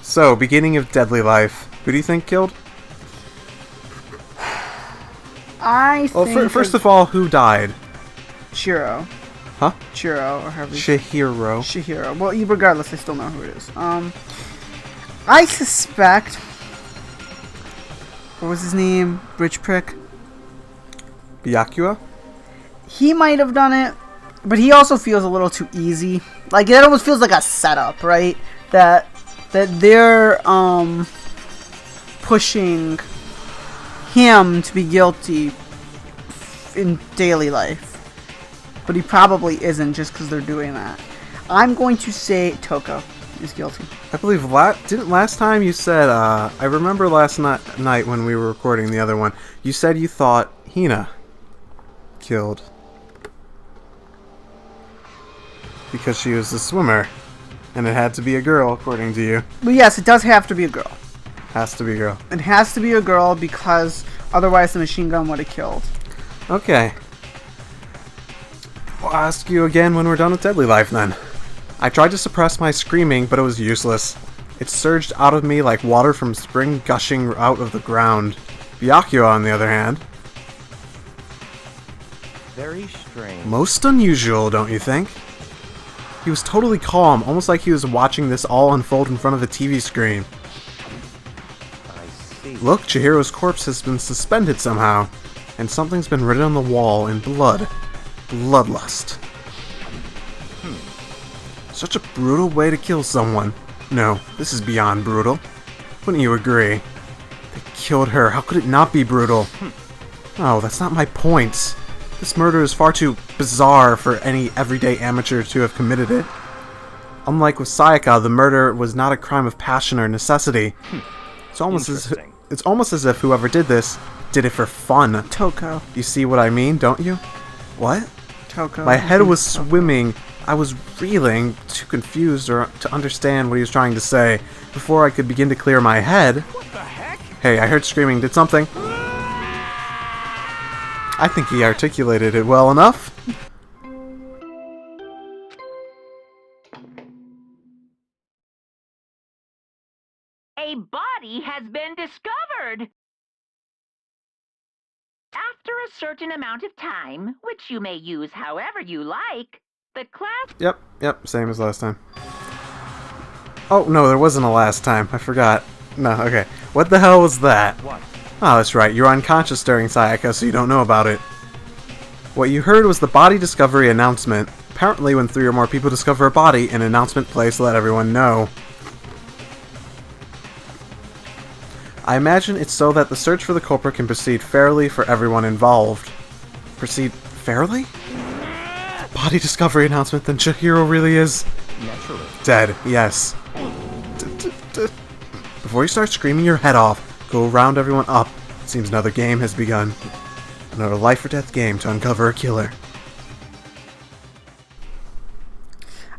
So, beginning of Deadly Life. Who do you think killed? I think... First of all, who died? Chiro. Huh? Chiro, or however... Chihiro. Chihiro. Well, regardless, I still know who it is. I suspect... What was his name? Bridge Prick? Byakuya? He might have done it, but he also feels a little too easy. Like, it almost feels like a setup, right? That they're, pushing him to be guilty in daily life. But he probably isn't just because they're doing that. I'm going to say Toko is guilty. I believe didn't last time you said, I remember last night when we were recording the other one, you said you thought Hina killed. Because she was a swimmer. And it had to be a girl, according to you. But yes, it does have to be a girl. Has to be a girl. It has to be a girl because otherwise the machine gun would have killed. Okay. I'll ask you again when we're done with Deadly Life then. I tried to suppress my screaming, but it was useless. It surged out of me like water from spring gushing out of the ground. Byakuya, on the other hand. Very strange. Most unusual, don't you think? He was totally calm, almost like he was watching this all unfold in front of a TV screen. I see. Look, Chihiro's corpse has been suspended somehow, and something's been written on the wall in blood. Bloodlust. Such a brutal way to kill someone. No, this is beyond brutal. Wouldn't you agree? They killed her. How could it not be brutal? Oh, that's not my point. This murder is far too bizarre for any everyday amateur to have committed it. Unlike with Sayaka, the murder was not a crime of passion or necessity. It's almost as if whoever did this did it for fun. Toko. You see what I mean, don't you? What? Toko. My head was swimming. I was reeling, too confused to understand what he was trying to say. Before I could begin to clear my head... What the heck? Hey, I heard screaming. Did something? I think he articulated it well enough. A body has been discovered! After a certain amount of time, which you may use however you like, the class... Yep, same as last time. Oh, no, there wasn't a last time. I forgot. No, okay. What the hell was that? What? Oh, that's right. You're unconscious during Sayaka, so you don't know about it. What you heard was the body discovery announcement. Apparently, when 3 or more people discover a body, an announcement plays to let everyone know. I imagine it's so that the search for the culprit can proceed fairly for everyone involved. Proceed fairly? Body discovery announcement, then Chihiro really is... Naturally. dead, yes. Before you start screaming your head off, go round everyone up. It seems another game has begun. Another life or death game to uncover a killer.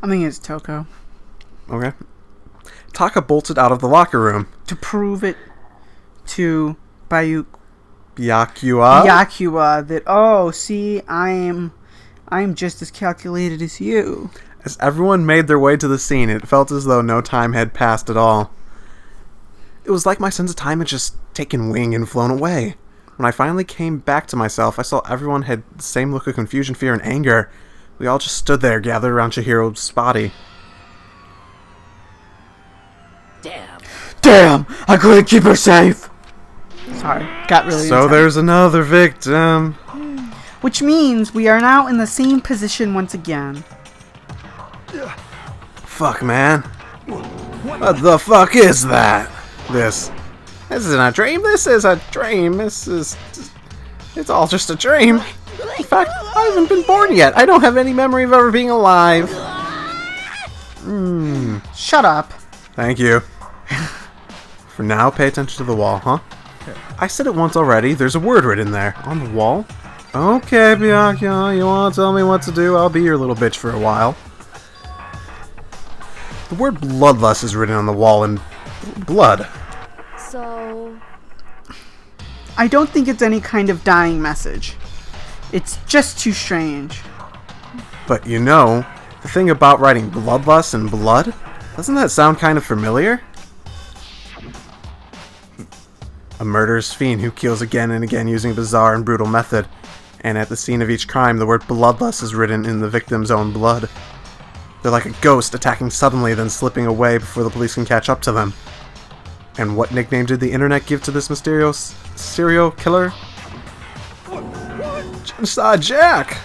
I think it's Toko. Okay. Taka bolted out of the locker room. To prove it to Byakuya that, oh, see, I'm just as calculated as you. As everyone made their way to the scene, it felt as though no time had passed at all. It was like my sense of time had just taken wing and flown away. When I finally came back to myself, I saw everyone had the same look of confusion, fear, and anger. We all just stood there, gathered around Chihiro's body. Damn! I couldn't keep her safe! Sorry, got really So intense. there's another victim. Which means we are now in the same position once again. Fuck, man. What the fuck is that? This isn't a dream. This is a dream. It's all just a dream. In fact, I haven't been born yet. I don't have any memory of ever being alive. Shut up. Thank you. For now, pay attention to the wall, huh? I said it once already. There's a word written there. On the wall? Okay, Byakuya, you want to tell me what to do? I'll be your little bitch for a while. The word bloodlust is written on the wall in blood. So... I don't think it's any kind of dying message. It's just too strange. But you know, the thing about writing bloodlust in blood, doesn't that sound kind of familiar? A murderous fiend who kills again and again using a bizarre and brutal method. And at the scene of each crime, the word bloodlust is written in the victim's own blood. They're like a ghost, attacking suddenly, then slipping away before the police can catch up to them. And what nickname did the internet give to this mysterious serial killer? Genocide Jack!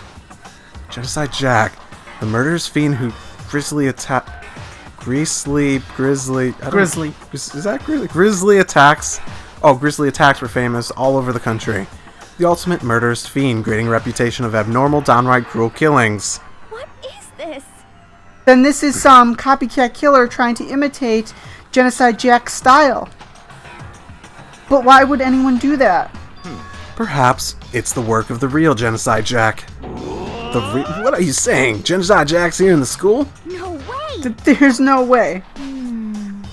Genocide Jack. The murderous fiend who Grizzly. Is that Grizzly? Grizzly attacks. Oh, Grizzly attacks were famous all over the country. The ultimate murderous fiend, grading a reputation of abnormal, downright cruel killings. What is this? Then this is some copycat killer trying to imitate Genocide Jack's style. But why would anyone do that? Perhaps it's the work of the real Genocide Jack. What are you saying? Genocide Jack's here in the school? No way! There's no way.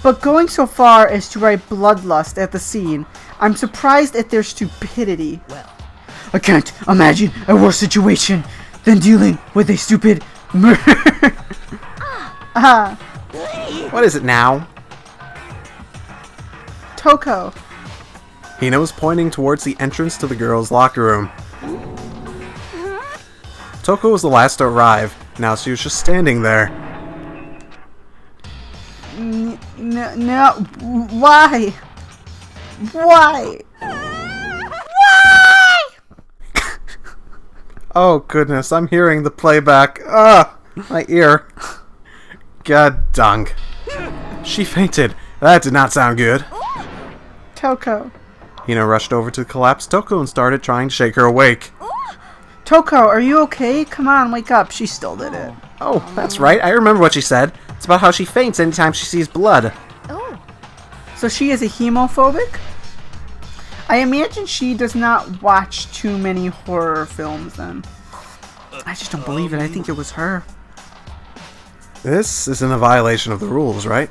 But going so far as to write bloodlust at the scene, I'm surprised at their stupidity. Well, I can't imagine a worse situation than dealing with a stupid murder. What is it now? Toko. Hina was pointing towards the entrance to the girls' locker room. Toko was the last to arrive. Now she was just standing there. No, why? Why? Oh goodness, I'm hearing the playback. My ear. God dunk. She fainted. That did not sound good. Toko. Hina rushed over to the collapsed Toko and started trying to shake her awake. Toko, are you okay? Come on, wake up. She still did it. Oh, that's right. I remember what she said. It's about how she faints anytime she sees blood. Oh, So she is a hemophobic? I imagine she does not watch too many horror films then. I just don't believe it. I think it was her. This isn't a violation of the rules, right?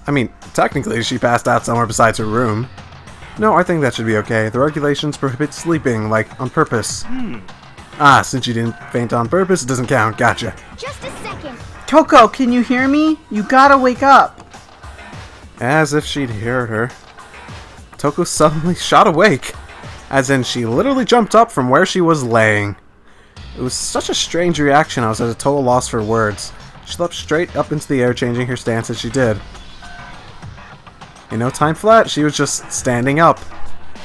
I mean, technically she passed out somewhere besides her room. No, I think that should be okay. The regulations prohibit sleeping, like, on purpose. Since you didn't faint on purpose, it doesn't count. Gotcha. just a second. Toko, can you hear me? You gotta wake up. As if she'd heard her. Toko suddenly shot awake. As in, she literally jumped up from where she was laying. It was such a strange reaction, I was at a total loss for words. She leapt straight up into the air, changing her stance as she did. In no time flat, she was just standing up.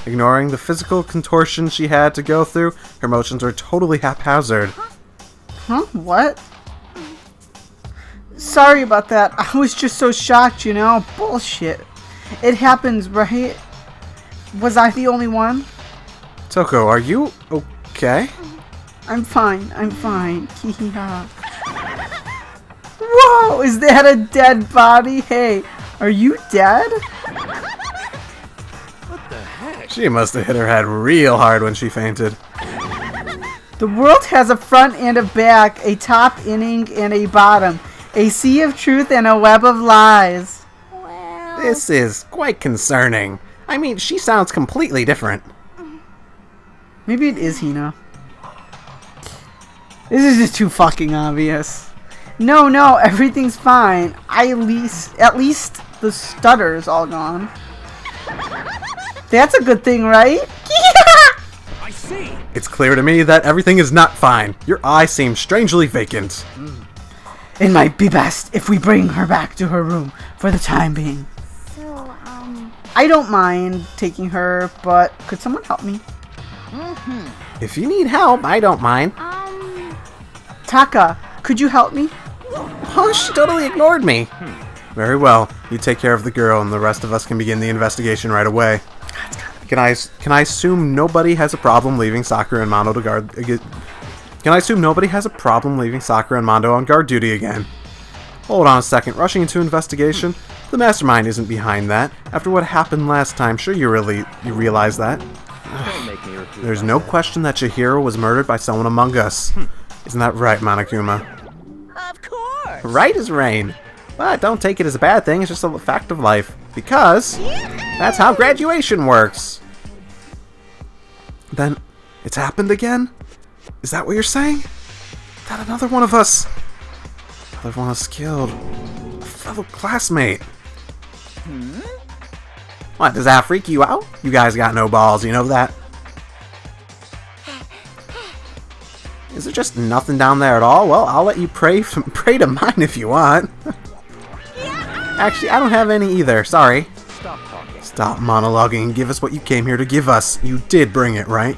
Ignoring the physical contortion she had to go through, her motions were totally haphazard. Huh? What? Sorry about that. I was just so shocked, you know? Bullshit. It happens, right? Was I the only one? Toko, are you okay? I'm fine. I'm fine. Hee-hee-ha. Whoa! Is that a dead body? Hey, are you dead? She must have hit her head real hard when she fainted. The world has a front and a back, a top inning and a bottom, a sea of truth and a web of lies. Well, This is quite concerning. I mean, she sounds completely different. Maybe it is Hina. This is just too fucking obvious. No, everything's fine. At least the stutter's all gone. That's a good thing, right? I see. It's clear to me that everything is not fine. Your eye seems strangely vacant. It might be best if we bring her back to her room for the time being. so, I don't mind taking her, but could someone help me? If you need help, I don't mind. Taka, could you help me? Oh, she totally ignored me. Very well. You take care of the girl, and the rest of us can begin the investigation right away. Can I assume nobody has a problem leaving Sakura and Mondo to guard? Can I assume nobody has a problem leaving Sakura and Mondo on guard duty again? Hold on a second. Rushing into investigation? The mastermind isn't behind that. After what happened last time, sure you realize that. Don't make me repeat There's no question that Chihiro was murdered by someone among us. Isn't that right, Monokuma? Of course. Right as rain. But don't take it as a bad thing, it's just a fact of life. Because that's how graduation works. Then, it's happened again? Is that what you're saying? That another one of us killed. A fellow classmate. What, does that freak you out? You guys got no balls, you know that? Is there just nothing down there at all? Well, I'll let you pray to mine if you want. Actually, I don't have any either. Sorry. Stop talking. Stop monologuing and give us what you came here to give us. You did bring it, right?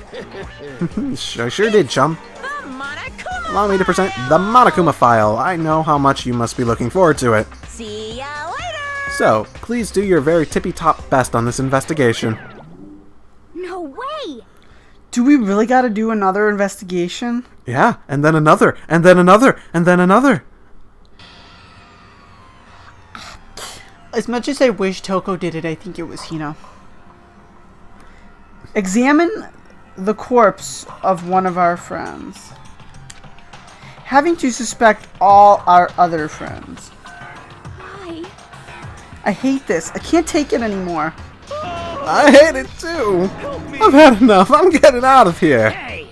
Sure did, chum. The Monokuma. Allow me to present the Monokuma file. I know how much you must be looking forward to it. See ya later. So, please do your very tippy-top best on this investigation. No way! Do we really got to do another investigation? Yeah, and then another, and then another, and then another. As much as I wish Toko did it, I think it was Hina. Examine the corpse of one of our friends. Having to suspect all our other friends. Why? I hate this. I can't take it anymore. I hate it too. I've had enough. I'm getting out of here. Hey!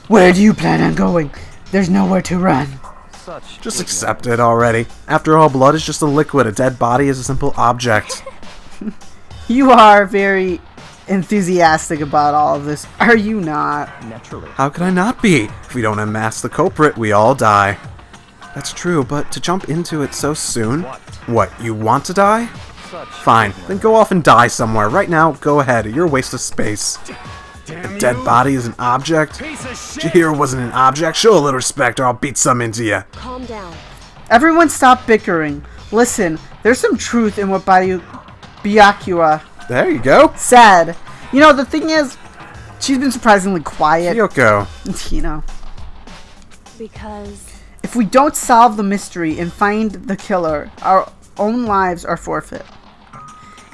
Where do you plan on going? There's nowhere to run. Such Just accept it already. After all, blood is just a liquid. A dead body is a simple object. You are very enthusiastic about all of this, are you not? naturally. How could I not be? If we don't unmask the culprit, we all die. That's true, but to jump into it so soon? What, you want to die? Such Fine, then go off and die somewhere. Right now, go ahead. You're a waste of space. A dead body is an object? Chihiro wasn't an object. Show a little respect or I'll beat some into you. Calm down. Everyone stop bickering. Listen, there's some truth in what Byakuya There you go. said. You know, the thing is, she's been surprisingly quiet. Kyoko. You know. Because... If we don't solve the mystery and find the killer, our own lives are forfeit.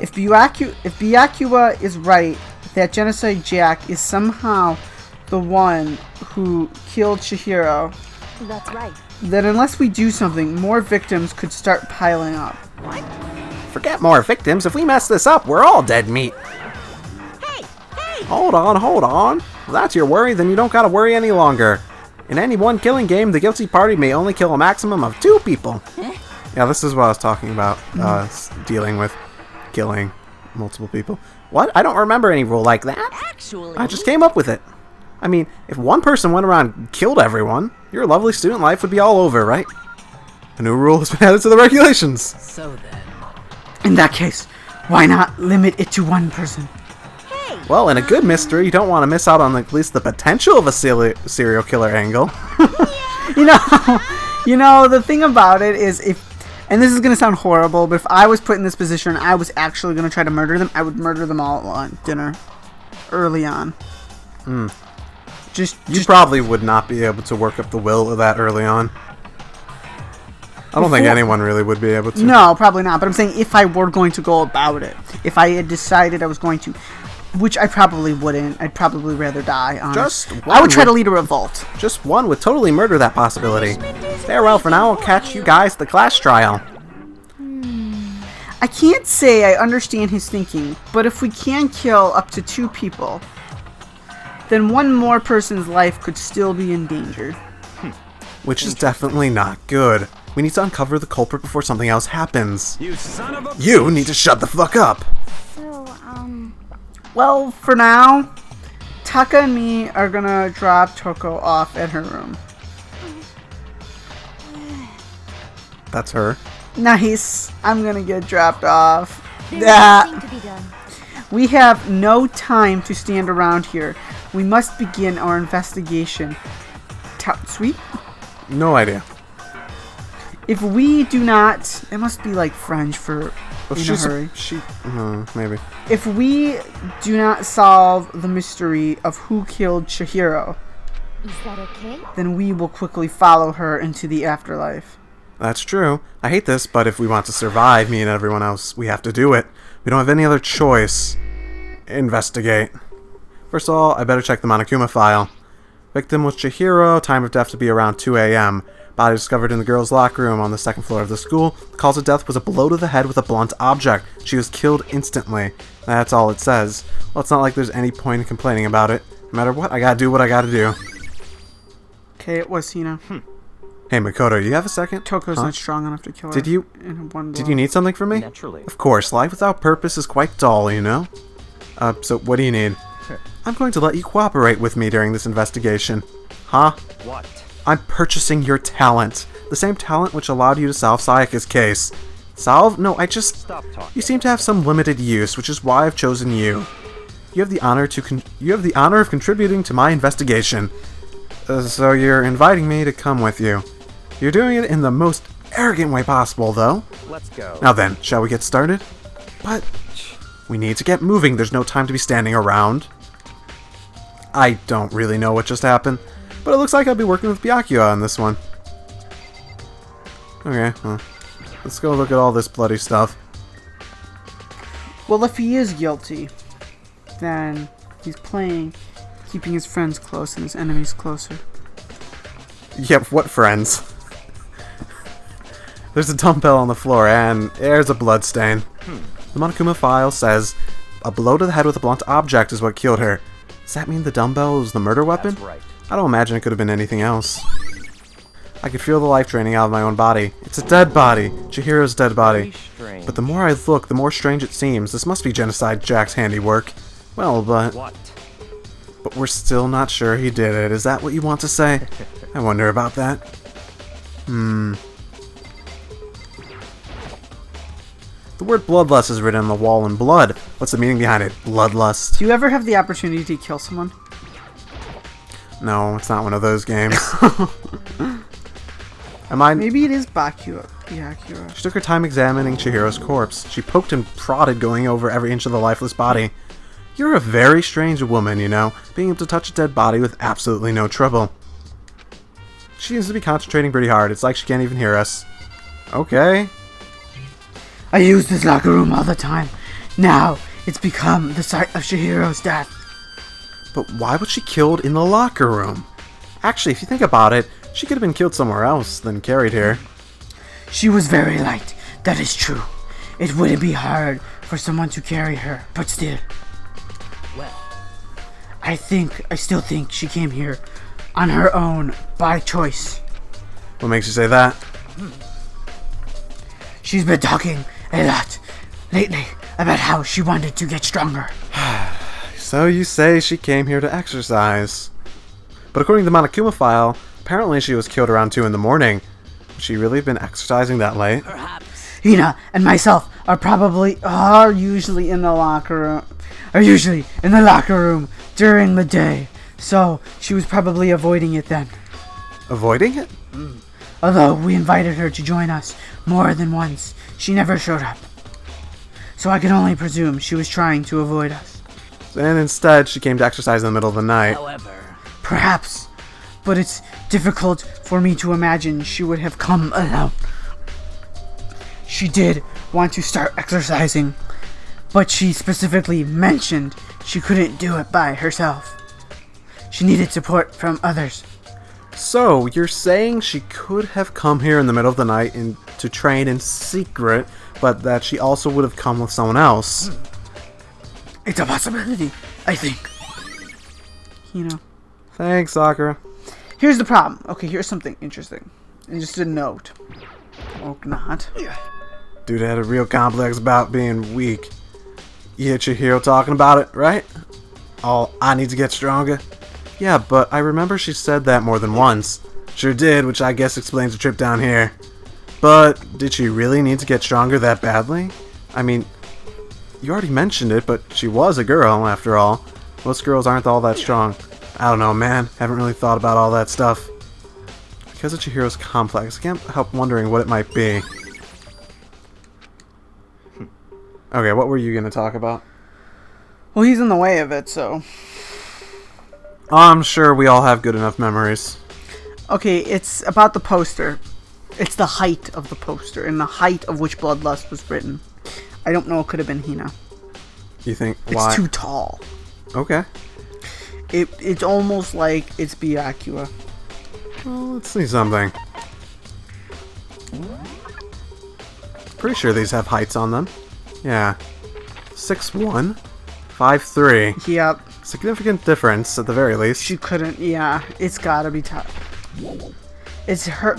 If Byakuya is right, that Genocide Jack is somehow the one who killed Chihiro, That's right. then unless we do something, more victims could start piling up. Forget more victims. If we mess this up, we're all dead meat. Hey, hey. Hold on. If that's your worry, then you don't gotta worry any longer. In any one killing game, the guilty party may only kill a maximum of 2 people. Yeah, this is what I was talking about, dealing with killing multiple people. What? I don't remember any rule like that. Actually, I just came up with it. I mean, if one person went around and killed everyone, your lovely student life would be all over, right? A new rule has been added to the regulations. so then. In that case, why not limit it to one person? Hey. Well, in a good mystery, you don't want to miss out on at least the potential of a serial killer angle. You know, the thing about it is and this is going to sound horrible, but if I was put in this position and I was actually going to try to murder them, I would murder them all at dinner. Early on. You probably would not be able to work up the will of that early on. I don't think anyone really would be able to. No, probably not. But I'm saying if I were going to go about it, if I had decided I was going to, which I probably wouldn't, I'd probably rather die. I would try to lead a revolt. Just one would totally murder that possibility. Farewell for now. I'll catch you guys at the class trial. I can't say I understand his thinking, but if we can kill up to 2 people, then one more person's life could still be in danger. Which is definitely not good. We need to uncover the culprit before something else happens. You son of a... You need to shut the fuck up. So, Well, for now, Taka and me are gonna drop Toko off at her room. That's her. Nice. I'm gonna get dropped off. there's Ah. nothing to be done. We have no time to stand around here. We must begin our investigation. Sweet? No idea. If we do not... It must be like French for in a hurry. Maybe. If we do not solve the mystery of who killed Chihiro, Is that okay? then we will quickly follow her into the afterlife. That's true. I hate this, but if we want to survive, me and everyone else, we have to do it. We don't have any other choice. Investigate. First of all, I better check the Monokuma file. Victim was Chihiro, time of death to be around 2 a.m. Body discovered in the girls' locker room on the 2nd floor of the school. The cause of death was a blow to the head with a blunt object. She was killed instantly. That's all it says. Well, it's not like there's any point in complaining about it. No matter what, I gotta do what I gotta do. Okay, it was Hina. Hey, Mikoto, you have a second? Toko's Huh? not strong enough to kill her. Did you- In one blow. Did you need something from me? Naturally. Of course, life without purpose is quite dull, you know? So what do you need? I'm going to let you cooperate with me during this investigation. Huh? What? I'm purchasing your talent. The same talent which allowed you to solve Sayaka's case. Solve? No, I just... Stop talking. You seem to have some limited use, which is why I've chosen you. You have the honor of contributing to my investigation. So you're inviting me to come with you. You're doing it in the most arrogant way possible, though. Let's go. Now then, shall we get started? But we need to get moving. There's no time to be standing around. I don't really know what just happened, but it looks like I'll be working with Byakuya on this one. Okay, well, let's go look at all this bloody stuff. Well, if he is guilty, then he's playing, keeping his friends close and his enemies closer. Yep, what friends? There's a dumbbell on the floor, and there's a bloodstain. The Monokuma file says, a blow to the head with a blunt object is what killed her. Does that mean the dumbbell was the murder weapon? That's right. I don't imagine it could have been anything else. I could feel the life draining out of my own body. It's a dead body. Chihiro's dead body. Very strange. But the more I look, the more strange it seems. This must be Genocide Jack's handiwork. Well, but What? we're still not sure he did it. Is that what you want to say? I wonder about that. The word bloodlust is written on the wall in blood. What's the meaning behind it? Bloodlust. Do you ever have the opportunity to kill someone? No, it's not one of those games. Am I... Maybe it is Byakuya. She took her time examining Chihiro's corpse. She poked and prodded, going over every inch of the lifeless body. You're a very strange woman, you know, being able to touch a dead body with absolutely no trouble. She seems to be concentrating pretty hard. It's like she can't even hear us. Okay. I use this locker room all the time. Now, it's become the site of Chihiro's death. But why was she killed in the locker room? Actually, if you think about it, she could have been killed somewhere else than carried here. She was very light, that is true. It wouldn't be hard for someone to carry her, but still. Well, I still think she came here on her own, by choice. What makes you say that? She's been talking a lot lately about how she wanted to get stronger. So you say she came here to exercise. But according to the Monokuma file, apparently she was killed around 2 in the morning. Would she really have been exercising that late? Hina and myself are usually in the locker room during the day. So she was probably avoiding it then. Avoiding it? Although we invited her to join us more than once, she never showed up. So I can only presume she was trying to avoid us. And instead, she came to exercise in the middle of the night. Perhaps, but it's difficult for me to imagine she would have come alone. She did want to start exercising, but she specifically mentioned she couldn't do it by herself. She needed support from others. So, you're saying she could have come here in the middle of the night to train in secret, but that she also would have come with someone else? It's a possibility, I think. Thanks, Sakura. Here's the problem. Okay, here's something interesting. And just a note. Or not. Dude had a real complex about being weak. You hear Chihiro talking about it, right? Oh, I need to get stronger. Yeah, but I remember she said that more than once. Sure did, which I guess explains the trip down here. But did she really need to get stronger that badly? I mean, you already mentioned it, but she was a girl, after all. Most girls aren't all that strong. I don't know, man. Haven't really thought about all that stuff. Because of Chihiro's complex, I can't help wondering what it might be. Okay, what were you going to talk about? Well, he's in the way of it, so... I'm sure we all have good enough memories. Okay, it's about the poster. It's the height of the poster, and the height of which Bloodlust was written. I don't know, it could have been Hina. You think, It's why? too tall. Okay. It's almost like it's Byakuya. Well, let's see something. Pretty sure these have heights on them. Yeah. 6'1", 5'3". Yep, Significant difference, at the very least. she couldn't, yeah, it's gotta be tough. It's her.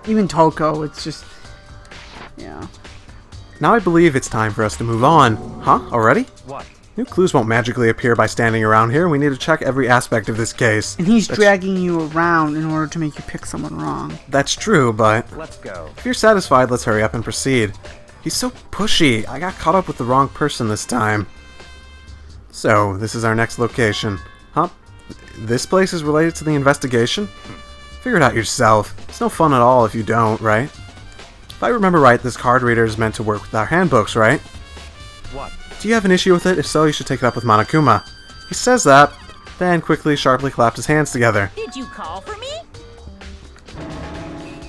Even Toko. It's just. Yeah. Now I believe it's time for us to move on. Huh? Already? What? New clues won't magically appear by standing around here. We need to check every aspect of this case. And he's dragging you around in order to make you pick someone wrong. That's true, but Let's go. if you're satisfied, let's hurry up and proceed. He's so pushy. I got caught up with the wrong person this time. So, this is our next location. Huh? This place is related to the investigation? Figure it out yourself. It's no fun at all if you don't, right? If I remember right, this card reader is meant to work with our handbooks, right? What? Do you have an issue with it? If so, you should take it up with Monokuma. He says that, then quickly, sharply clapped his hands together. Did you call for me?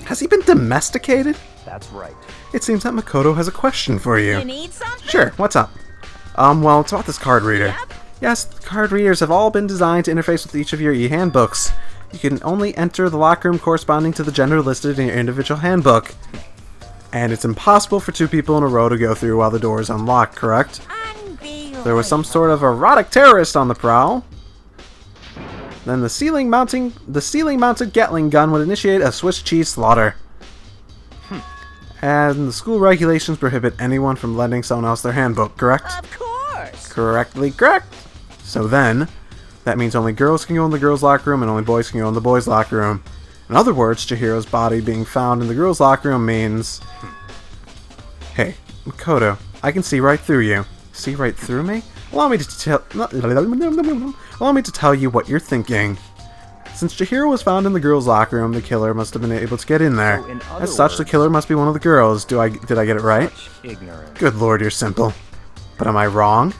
Has he been domesticated? That's right. It seems that Mikoto has a question for you. You need something? Sure, what's up? Well, it's about this card reader. Yep. Yes, the card readers have all been designed to interface with each of your e-handbooks. You can only enter the locker room corresponding to the gender listed in your individual handbook. And it's impossible for two people in a row to go through while the door is unlocked, correct? There was some sort of erotic terrorist on the prowl. Then the ceiling-mounted Gatling gun would initiate a Swiss cheese slaughter. And the school regulations prohibit anyone from lending someone else their handbook, correct? Of course. Correctly correct. So then, that means only girls can go in the girls' locker room and only boys can go in the boys' locker room. In other words, Chihiro's body being found in the girls' locker room means... Hey, Mikoto, I can see right through you. See right through me? Allow me to tell you what you're thinking. Since Chihiro was found in the girls' locker room, the killer must have been able to get in there. So in other As such, the words- killer must be one of the girls. Did I get it right? Such ignorance. Good lord, you're simple. But am I wrong?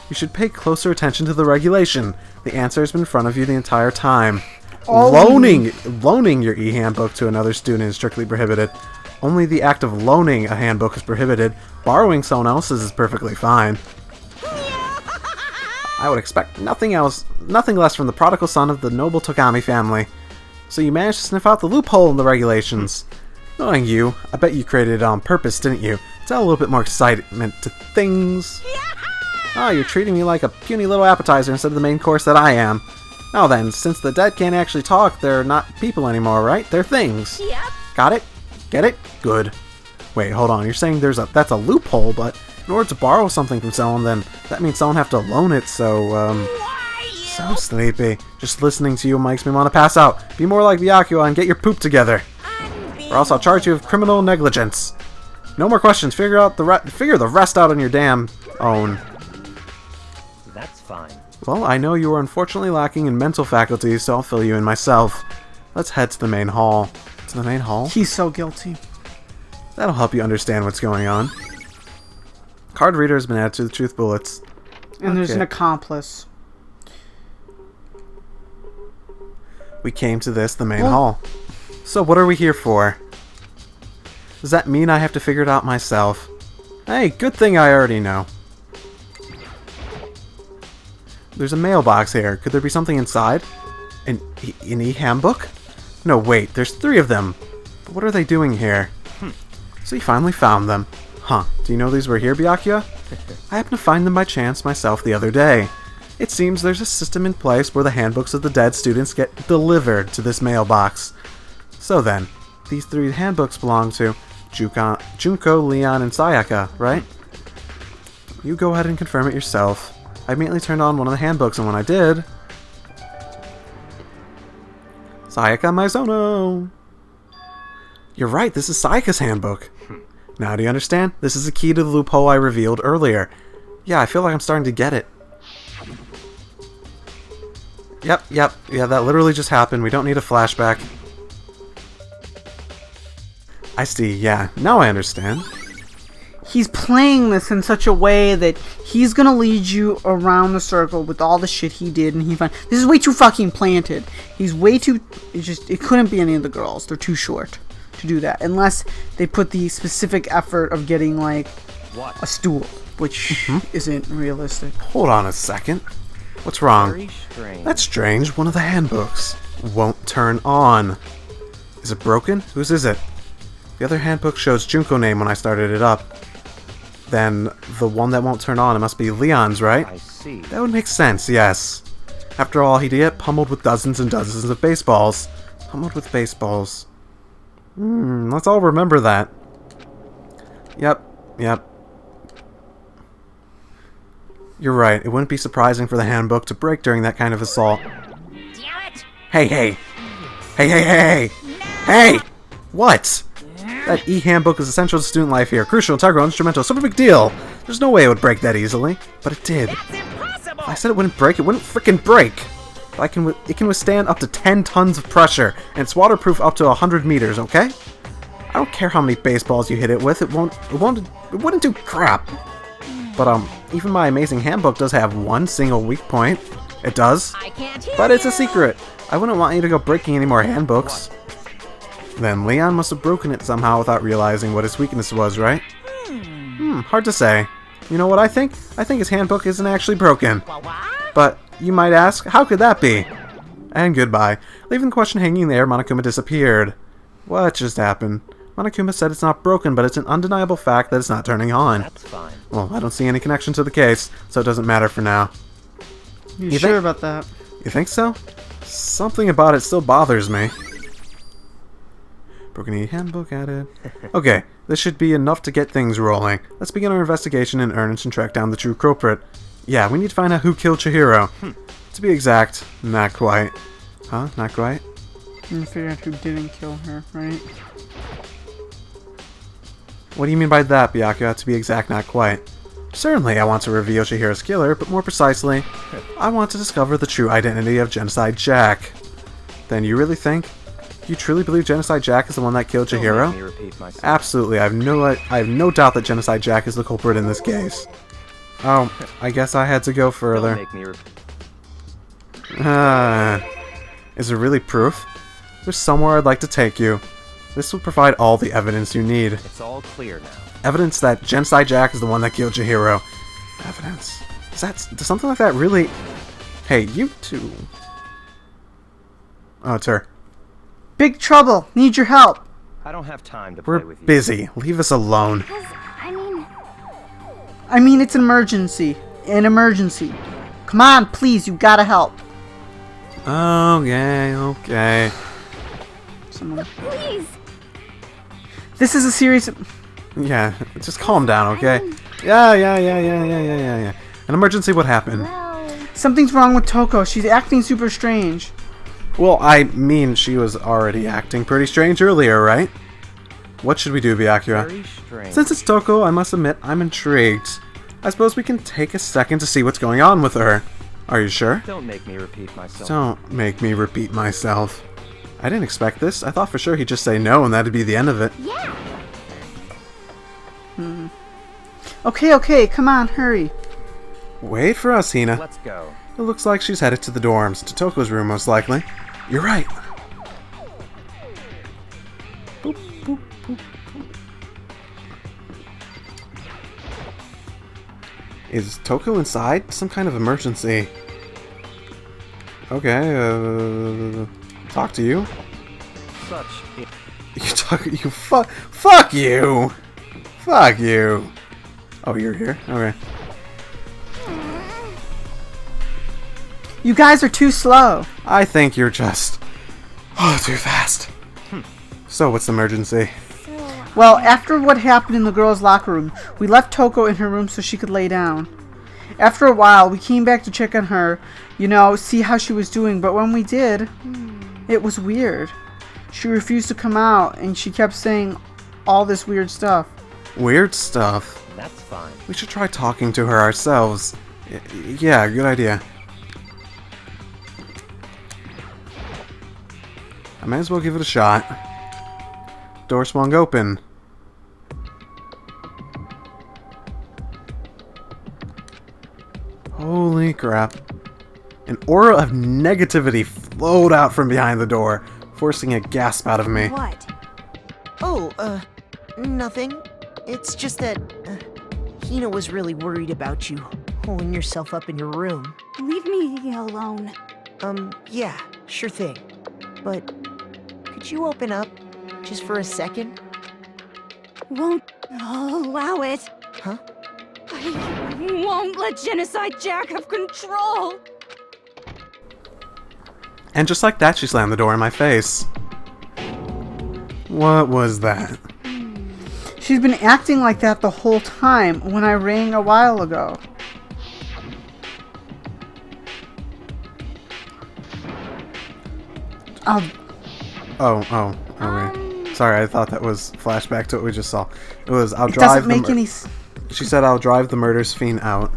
You should pay closer attention to the regulation. The answer has been in front of you the entire time. Loaning your e-handbook to another student is strictly prohibited. Only the act of loaning a handbook is prohibited. Borrowing someone else's is perfectly fine. I would expect nothing less from the prodigal son of the noble Togami family. So you managed to sniff out the loophole in the regulations. Knowing you, I bet you created it on purpose, didn't you? To add a little bit more excitement to things. Ah, you're treating me like a puny little appetizer instead of the main course that I am. Now then, since the dead can't actually talk, they're not people anymore, right? They're things. Yep. Got it? Get it? Good. Wait, hold on. You're saying that's a loophole, but in order to borrow something from someone, then that means someone have to loan it, so, so sleepy. Just listening to you makes me want to pass out. Be more like Byakuya and get your poop together. Or else I'll charge you with criminal negligence. No more questions. Figure the rest out on your damn own. That's fine. Well, I know you are unfortunately lacking in mental faculties, so I'll fill you in myself. Let's head to the main hall. To the main hall? He's so guilty. That'll help you understand what's going on. Card reader has been added to the truth bullets. And there's Okay. an accomplice. We came to the main Well- hall. So what are we here for? Does that mean I have to figure it out myself? Hey, good thing I already know. There's a mailbox here. Could there be something inside? An e-handbook? No, wait, there's 3 of them. But what are they doing here? So you finally found them. Huh, do you know these were here, Byakuya? I happened to find them by chance myself the other day. It seems there's a system in place where the handbooks of the dead students get delivered to this mailbox. So then, these 3 handbooks belong to Junko, Leon, and Sayaka, right? You go ahead and confirm it yourself. I immediately turned on one of the handbooks, and when I did... Sayaka Maizono! You're right, this is Sayaka's handbook. Now do you understand? This is the key to the loophole I revealed earlier. Yeah, I feel like I'm starting to get it. Yep, yeah, that literally just happened. We don't need a flashback. I see, yeah, now I understand. He's playing this in such a way that he's gonna lead you around the circle with all the shit he did, and this is way too fucking planted. He's way too. It couldn't be any of the girls. They're too short to do that, unless they put the specific effort of getting like What? a stool, which isn't realistic. Hold on a second. What's wrong? Very strange. That's strange. One of the handbooks won't turn on. Is it broken? Whose is it? The other handbook shows Junko name when I started it up. Then the one that won't turn on, it must be Leon's, right? I see. That would make sense, yes. After all, he did get pummeled with dozens and dozens of baseballs. Pummeled with baseballs. Let's all remember that. Yep. You're right. It wouldn't be surprising for the handbook to break during that kind of assault. Damn it! Hey! What? That e-handbook is essential to student life here. Crucial, integral, instrumental, super big deal. There's no way it would break that easily. But it did. That's impossible! If I said it wouldn't break, it wouldn't frickin' break. It can withstand up to 10 tons of pressure, and it's waterproof up to 100 meters, okay? I don't care how many baseballs you hit it with, it wouldn't do crap. But, even my amazing handbook does have one single weak point. It does. I can't hear But it's a you. secret. I wouldn't want you to go breaking any more handbooks. Then Leon must have broken it somehow without realizing what his weakness was, right? Hard to say. You know what I think? I think his handbook isn't actually broken. What? But, you might ask, how could that be? And goodbye. Leaving the question hanging there, Monokuma disappeared. What just happened? Monokuma said it's not broken, but it's an undeniable fact that it's not turning on. That's fine. Well, I don't see any connection to the case, so it doesn't matter for now. You You sure think- about that? You think so? Something about it still bothers me. Broken e-handbook added. Okay, this should be enough to get things rolling. Let's begin our investigation in earnest and track down the true culprit. Yeah, we need to find out who killed Chihiro. To be exact, not quite. Huh? Not quite? And figure out who didn't kill her, right? What do you mean by that, Byakuya? To be exact, not quite. Certainly, I want to reveal Chihiro's killer, but more precisely, I want to discover the true identity of Genocide Jack. Then you really think? You truly believe Genocide Jack is the one that killed Don't Chihiro? make me repeat myself. Absolutely, I have no doubt that Genocide Jack is the culprit in this case. Oh, I guess I had to go Don't further. make me repeat. Is there really proof? There's somewhere I'd like to take you. This will provide all the evidence you need. It's all clear now. Evidence that Genocide Jack is the one that killed Chihiro. Evidence. Does something like that really... Hey, you two. Oh, it's her. Big trouble! Need your help! I don't have time to We're play with you. busy. Leave us alone. Because, I mean, it's an emergency. An emergency. Come on, please, you gotta help. Okay. Someone. please! This is a serious... Yeah, just calm down, okay? Yeah. An emergency, what happened? Well, Something's wrong with Toko. She's acting super strange. Well, I mean, she was already acting pretty strange earlier, right? What should we do, Byakuya? Very strange. Since it's Toko, I must admit, I'm intrigued. I suppose we can take a second to see what's going on with her. Are you sure? Don't make me repeat myself. Don't make me repeat myself. I didn't expect this. I thought for sure he'd just say no and that'd be the end of it. yeah! Okay, come on, hurry. Wait for us, Hina. Let's go. It looks like she's headed to the dorms, to Toko's room most likely. You're right. Boop, boop, boop, boop. Is Toko inside? Some kind of emergency. Okay, talk to you? Such. Fuck you! Fuck you! Oh, you're here? Okay. You guys are too slow. I think you're just... too fast. So, what's the emergency? Well, after what happened in the girls' locker room, we left Toko in her room so she could lay down. After a while, we came back to check on her, see how she was doing, but when we did, it was weird. She refused to come out, and she kept saying all this weird stuff. Weird stuff. That's fine. We should try talking to her ourselves. Yeah, good idea. I might as well give it a shot. Door swung open. Holy crap. An aura of negativity flowed out from behind the door, forcing a gasp out of me. What? Oh, nothing. It's just that, Hina was really worried about you, holding yourself up in your room. Leave me alone. Yeah, sure thing. But, could you open up, just for a second? Won't allow it. Huh? I won't let Genocide Jack have control. And just like that, she slammed the door in my face. What was that? She's been acting like that the whole time when I rang a while ago. Okay. Sorry, I thought that was flashback to what we just saw. It was, It doesn't make any... She said, I'll drive the murderous fiend out.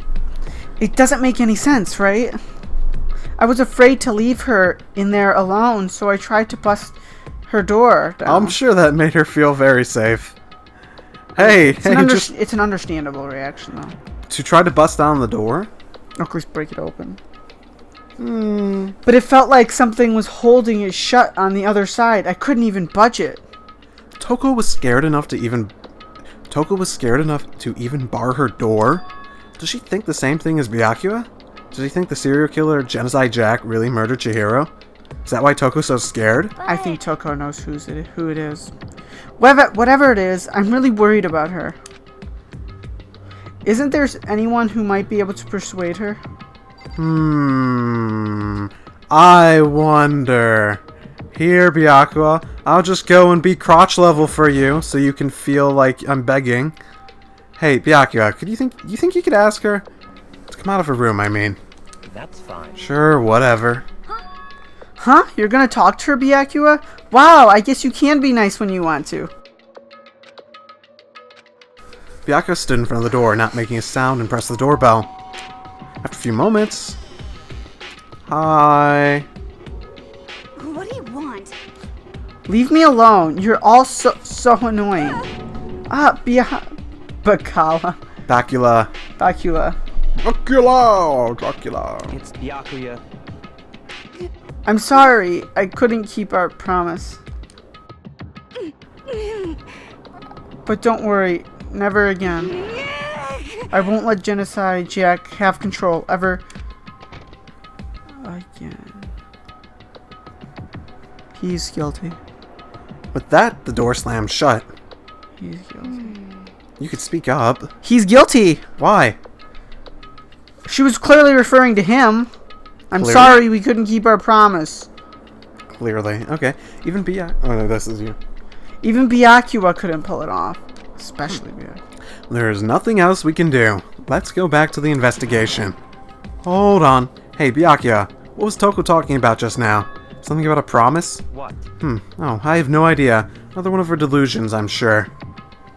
It doesn't make any sense, right? I was afraid to leave her in there alone, so I tried to bust her door down. I'm sure that made her feel very safe. Hey, It's an understandable reaction, though. To try to bust down the door? Or at least break it open. But it felt like something was holding it shut on the other side. I couldn't even budge it. Toko was scared enough to even bar her door? Does she think the same thing as Byakuya? Does she think the serial killer Genocide Jack really murdered Chihiro? Is that why Toko's so scared? I think Toko knows who it is. Whatever it is, I'm really worried about her. Isn't there anyone who might be able to persuade her? I wonder. Here, Byakuya, I'll just go and be crotch level for you, so you can feel like I'm begging. Hey, Byakuya, you think you could ask her to come out of her room, I mean? That's fine. Sure, whatever. Huh? You're gonna talk to her, Byakuya? Wow, I guess you can be nice when you want to. Byakuya stood in front of the door, not making a sound, and pressed the doorbell. After a few moments... Hi... What do you want? Leave me alone. You're all so annoying. Bacala. Bacula. Bacula. Dracula. It's Byakuya. I'm sorry. I couldn't keep our promise. But don't worry. Never again. I won't let Genocide Jack have control ever again. He's guilty. With that, the door slammed shut. He's guilty. You could speak up. He's guilty! Why? She was clearly referring to him. I'm Clearly? sorry we couldn't keep our promise. Clearly. Okay. Even Byakuya... Oh no, this is you. Even Byakuya couldn't pull it off. Especially Byakuya. There's nothing else we can do. Let's go back to the investigation. Hold on. Hey, Byakuya, what was Toko talking about just now? Something about a promise? What? Oh, I have no idea. Another one of her delusions, I'm sure.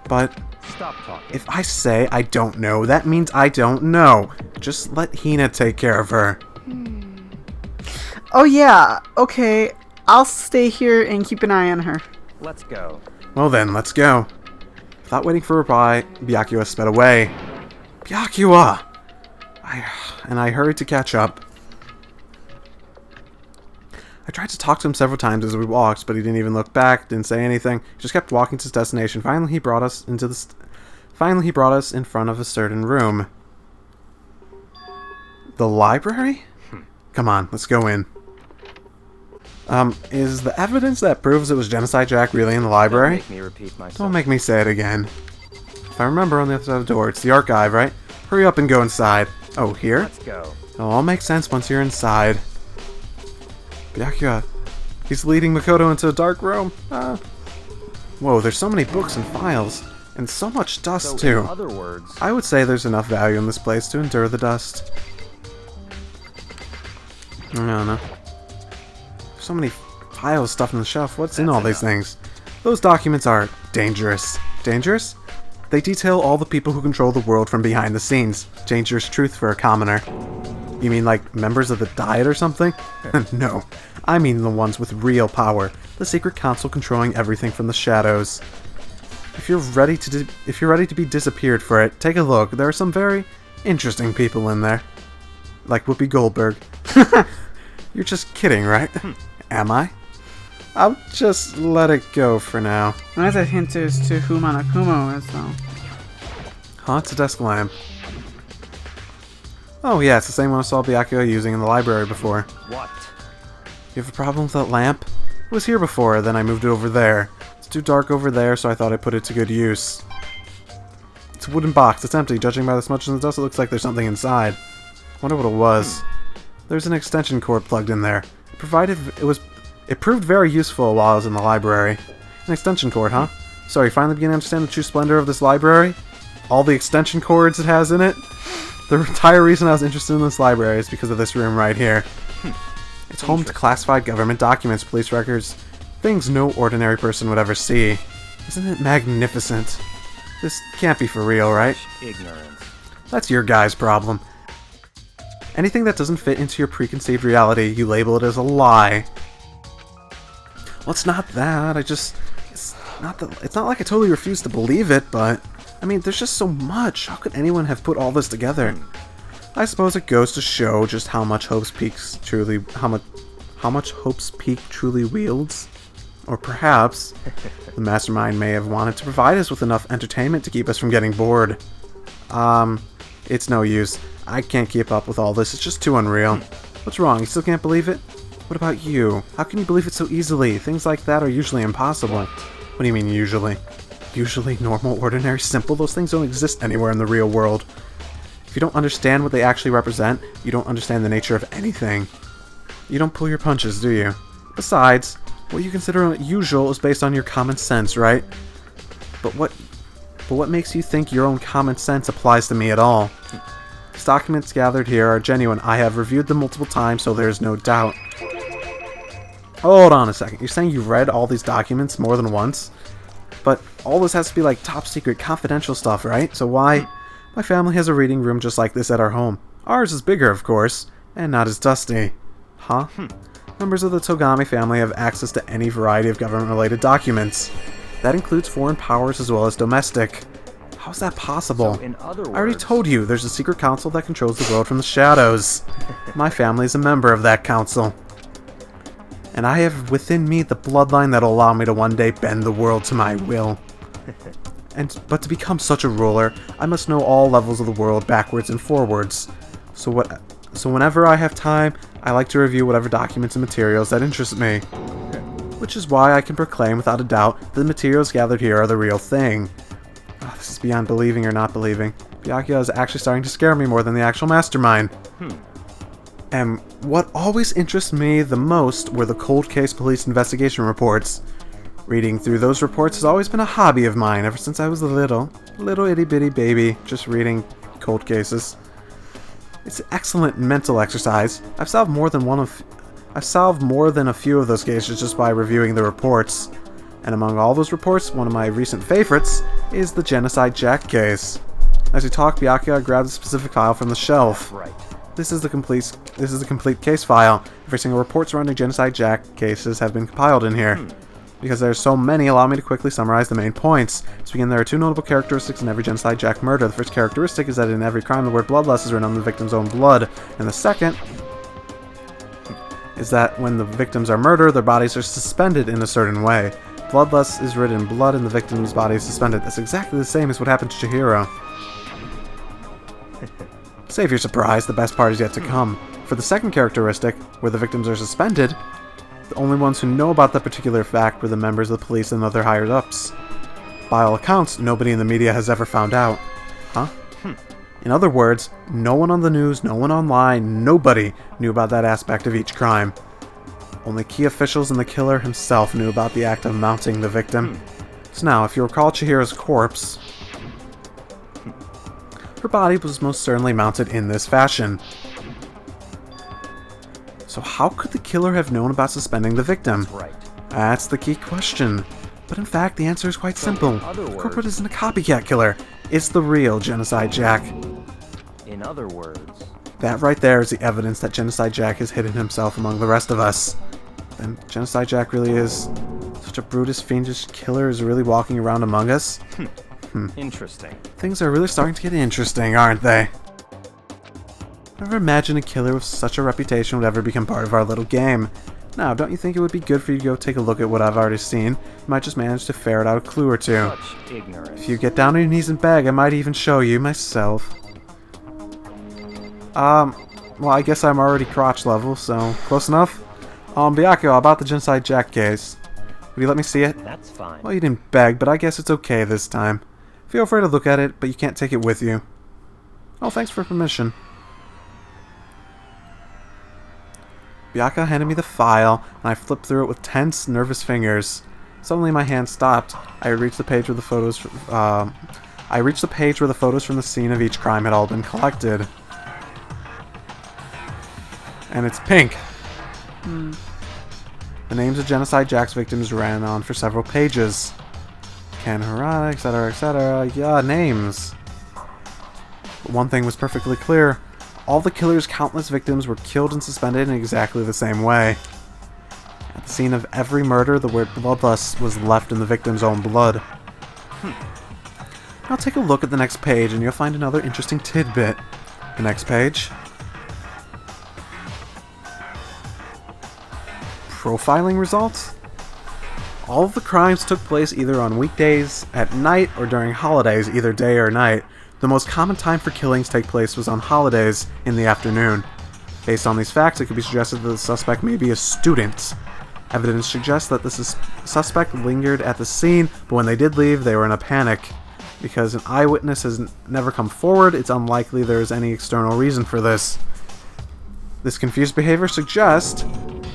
But Stop talking. if I say I don't know, that means I don't know. Just let Hina take care of her. Oh yeah, okay. I'll stay here and keep an eye on her. Let's go. Well then, let's go. Without waiting for a reply, Byakuya sped away. Byakuya! I hurried to catch up. I tried to talk to him several times as we walked, but he didn't even look back, didn't say anything. He just kept walking to his destination. Finally, he brought us in front of a certain room. The library? Come on, let's go in. Is the evidence that proves it was Genocide Jack really in the library? Don't make me repeat myself. Don't make me say it again. If I remember, on the other side of the door, it's the archive, right? Hurry up and go inside. Oh, here? Let's go. It'll all make sense once you're inside. Byakuya, he's leading Mikoto into a dark room. Whoa, there's so many books and files. And so much dust, So, too. in other words, I would say there's enough value in this place to endure the dust. I don't know. So many files stuffed in the shelf. What's in all these things? Those documents are dangerous. Dangerous? They detail all the people who control the world from behind the scenes. Dangerous truth for a commoner. You mean like members of the Diet or something? No, I mean the ones with real power. The secret council controlling everything from the shadows. If you're ready to be disappeared for it, take a look. There are some very interesting people in there. Like Whoopi Goldberg. You're just kidding, right? Am I? I'll just let it go for now. That's a hint as to who Monokuma is, though. Huh? It's a desk lamp. Oh yeah, it's the same one I saw Byakuya using in the library before. what? You have a problem with that lamp? It was here before, then I moved it over there. It's too dark over there, so I thought I'd put it to good use. It's a wooden box. It's empty. Judging by the smudge in the dust, it looks like there's something inside. Wonder what it was. There's an extension cord plugged in there. It proved very useful while I was in the library. An extension cord, huh? So, are you finally beginning to understand the true splendor of this library? All the extension cords it has in it? The entire reason I was interested in this library is because of this room right here. It's home to classified government documents, police records, things no ordinary person would ever see. Isn't it magnificent? This can't be for real, right? Ignorance. That's your guy's problem. Anything that doesn't fit into your preconceived reality, you label it as a lie. Well, it's not that. It's not like I totally refuse to believe it, but I mean, there's just so much. How could anyone have put all this together? I suppose it goes to show just how much Hope's Peak truly wields. Or perhaps the mastermind may have wanted to provide us with enough entertainment to keep us from getting bored. It's no use. I can't keep up with all this. It's just too unreal. What's wrong? You still can't believe it? What about you? How can you believe it so easily? Things like that are usually impossible. What do you mean usually? Usually, normal, ordinary, simple? Those things don't exist anywhere in the real world. If you don't understand what they actually represent, you don't understand the nature of anything. You don't pull your punches, do you? Besides, what you consider usual is based on your common sense, right? But what makes you think your own common sense applies to me at all? These documents gathered here are genuine. I have reviewed them multiple times, so there is no doubt. Hold on a second. You're saying you've read all these documents more than once? But all this has to be like top secret, confidential stuff, right? So why? My family has a reading room just like this at our home. Ours is bigger, of course, and not as dusty. Huh? Members of the Togami family have access to any variety of government-related documents. That includes foreign powers as well as domestic. How is that possible? So in other words, I already told you, there's a secret council that controls the world from the shadows. My family is a member of that council. And I have within me the bloodline that'll allow me to one day bend the world to my will. But to become such a ruler, I must know all levels of the world backwards and forwards. So whenever I have time, I like to review whatever documents and materials that interest me. Which is why I can proclaim without a doubt that the materials gathered here are the real thing. Oh, this is beyond believing or not believing. Byakuya is actually starting to scare me more than the actual mastermind. And what always interests me the most were the cold case police investigation reports. Reading through those reports has always been a hobby of mine ever since I was a little itty bitty baby, just reading cold cases. It's an excellent mental exercise. I've solved more than a few of those cases just by reviewing the reports. And among all those reports, one of my recent favorites is the Genocide Jack case. As we talk, Byakuya grabbed a specific file from the shelf. right. This is the complete case file. Every single report surrounding Genocide Jack cases have been compiled in here. Because there are so many, allow me to quickly summarize the main points. To begin, there are two notable characteristics in every Genocide Jack murder. The first characteristic is that in every crime the word bloodlust is written on the victim's own blood. And the second is that when the victims are murdered, their bodies are suspended in a certain way. Bloodlust is written in blood and the victim's body is suspended. That's exactly the same as what happened to Chihiro. Save your surprise, the best part is yet to come. For the second characteristic, where the victims are suspended, the only ones who know about that particular fact were the members of the police and other higher-ups. By all accounts, nobody in the media has ever found out. Huh? In other words, no one on the news, no one online, nobody knew about that aspect of each crime. Only key officials and the killer himself knew about the act of mounting the victim. So now, if you recall Chihiro's corpse, her body was most certainly mounted in this fashion. So how could the killer have known about suspending the victim? Right. That's the key question. But in fact, the answer is quite simple. The culprit isn't a copycat killer. It's the real Genocide Jack. In other words, That right there is the evidence that Genocide Jack has hidden himself among the rest of us. Then Genocide Jack really is such a brutish, fiendish killer is really walking around among us? interesting. Things are really starting to get interesting, aren't they? Never imagined a killer with such a reputation would ever become part of our little game. Now, don't you think it would be good for you to go take a look at what I've already seen? You might just manage to ferret out a clue or two. Such ignorance. If you get down on your knees and beg, I might even show you myself. Well, I guess I'm already crotch level, so close enough? Byakuya, about the Genocide Jack case. Would you let me see it? That's fine. Well, you didn't beg, but I guess it's okay this time. Feel free to look at it, but you can't take it with you. Oh, thanks for permission. Byakuya handed me the file, and I flipped through it with tense, nervous fingers. Suddenly my hand stopped. I reached the page where the photos from the scene of each crime had all been collected. And it's pink. The names of Genocide Jack's victims ran on for several pages. Ken Harada, etc., etc. Yeah, names. But one thing was perfectly clear. All the killer's countless victims were killed and suspended in exactly the same way. At the scene of every murder, the word bloodlust was left in the victim's own blood. Now take a look at the next page and you'll find another interesting tidbit. The next page. Profiling results? All of the crimes took place either on weekdays, at night, or during holidays, either day or night. The most common time for killings take place was on holidays in the afternoon. Based on these facts, it could be suggested that the suspect may be a student. Evidence suggests that the suspect lingered at the scene, but when they did leave, they were in a panic. Because an eyewitness has never come forward, it's unlikely there is any external reason for this. This confused behavior suggests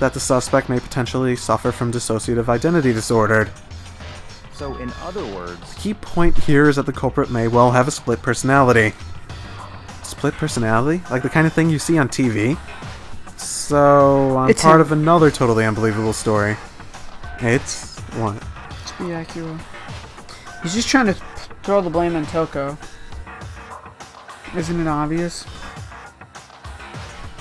that the suspect may potentially suffer from dissociative identity disorder. So, in other words, The key point here is that the culprit may well have a split personality. Split personality? Like the kind of thing you see on TV? So, I'm It's part him. of another totally unbelievable story. It's... what? To be accurate. He's just trying to throw the blame on Toko. Isn't it obvious?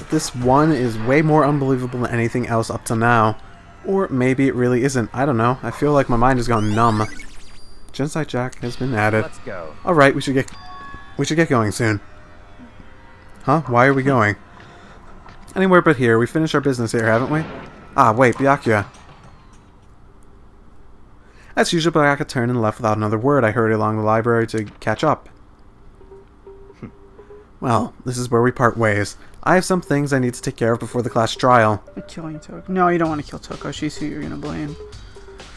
This one is way more unbelievable than anything else up to now. Or maybe it really isn't. I don't know. I feel like my mind has gone numb. Genocide Jack has been added. let's go. Alright, we should get going soon. Huh? Why are we going? Anywhere but here. We finished our business here, haven't we? Ah, wait, Byakuya. As usual, Byakuya turned and left without another word. I hurried along the library to catch up. Well, this is where we part ways. I have some things I need to take care of before the class trial. You're killing Toko. No, you don't want to kill Toko. She's who you're gonna blame.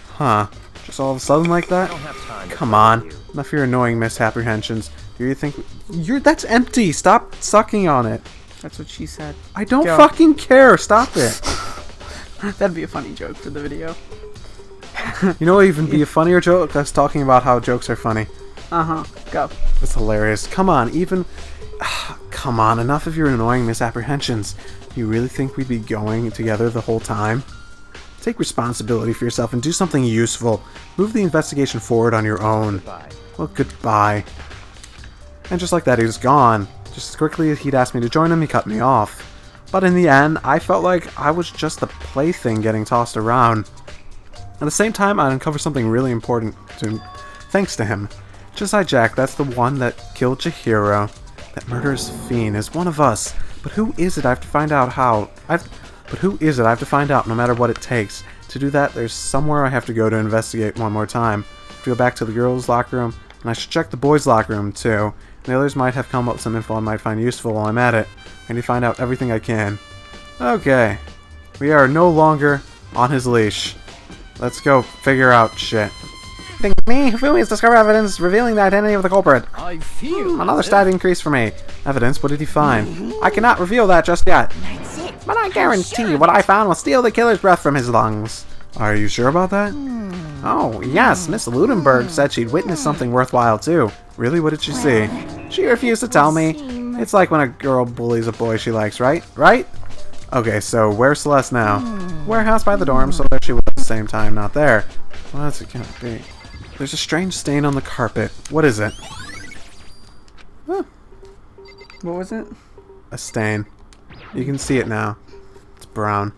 Huh. Just all of a sudden like that? I don't have time to Come play on. with you. Enough of your annoying misapprehensions. Do you think... That's empty! Stop sucking on it! That's what she said. I don't Go. fucking care! Stop it! That'd be a funny joke for the video. You know what would even be a funnier joke? Us talking about how jokes are funny. Uh-huh. Go. That's hilarious. Come on, even... Come on, enough of your annoying misapprehensions. You really think we'd be going together the whole time? Take responsibility for yourself and do something useful. Move the investigation forward on your own. Bye. Well, goodbye. And just like that, he was gone. Just as quickly as he'd asked me to join him, he cut me off. But in the end, I felt like I was just the plaything getting tossed around. At the same time, I uncovered something really important thanks to him. Genocide Jack, that's the one that killed Chihiro. That murderous fiend is one of us. But who is it? I have to find out how. But who is it? I have to find out no matter what it takes. To do that, there's somewhere I have to go to investigate one more time. I have to go back to the girls' locker room, and I should check the boys' locker room too. And the others might have come up with some info I might find useful while I'm at it. I need to find out everything I can. Okay. We are no longer on his leash. Let's go figure out shit. Think me? Who has discovered evidence revealing the identity of the culprit? I feel Another stat increase for me. Evidence? What did he find? I cannot reveal that just yet. But I guarantee what I found will steal the killer's breath from his lungs. Are you sure about that? Oh, yes. Miss Ludenberg said she'd witnessed something worthwhile, too. Really? What did she see? She refused to tell me. It's like when a girl bullies a boy she likes, right? Right? Okay, so where's Celeste now? Warehouse by the dorm, so there she was at the same time, not there. What's it gonna be? There's a strange stain on the carpet. What is it? Huh. What was it? A stain. You can see it now. It's brown.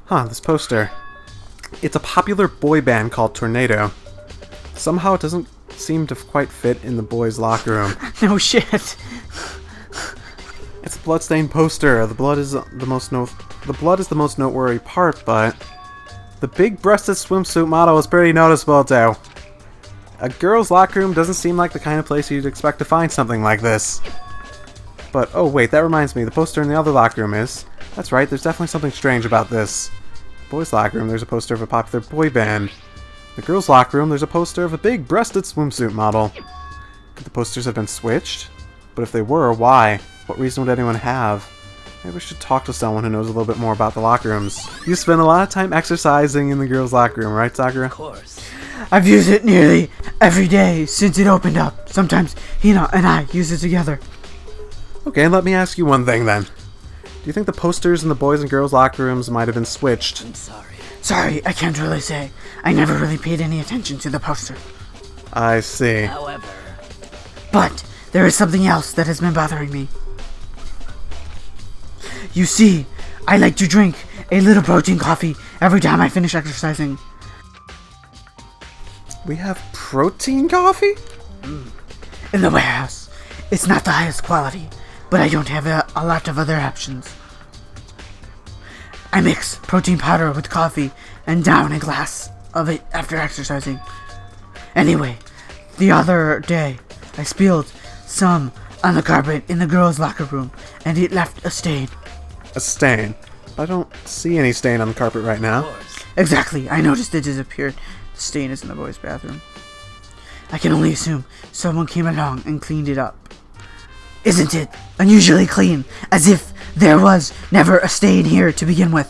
Huh, this poster. It's a popular boy band called Tornado. Somehow it doesn't seem to quite fit in the boys' locker room. No shit. It's a bloodstained poster. The blood is the most noteworthy part, but the big-breasted swimsuit model is pretty noticeable too. A girl's locker room doesn't seem like the kind of place you'd expect to find something like this. But, oh wait, that reminds me, the poster in the other locker room is... That's right, there's definitely something strange about this. The boys' locker room, there's a poster of a popular boy band. The girls' locker room, there's a poster of a big-breasted swimsuit model. Could the posters have been switched? But if they were, why? What reason would anyone have? Maybe we should talk to someone who knows a little bit more about the locker rooms. You spend a lot of time exercising in the girls' locker room, right, Sakura? Of course. I've used it nearly every day since it opened up. Sometimes Hina and I use it together. Okay, let me ask you one thing then. Do you think the posters in the boys and girls locker rooms might have been switched? Sorry, I can't really say. I never really paid any attention to the poster. I see. But there is something else that has been bothering me. You see, I like to drink a little protein coffee every time I finish exercising. We have protein coffee? In the warehouse. It's not the highest quality, but I don't have a lot of other options. I mix protein powder with coffee and down a glass of it after exercising. Anyway, the other day, I spilled some on the carpet in the girls' locker room, and it left a stain. A stain? I don't see any stain on the carpet right now. Exactly, I noticed it disappeared. The stain is in the boys' bathroom. I can only assume someone came along and cleaned it up. Isn't it unusually clean, as if there was never a stain here to begin with?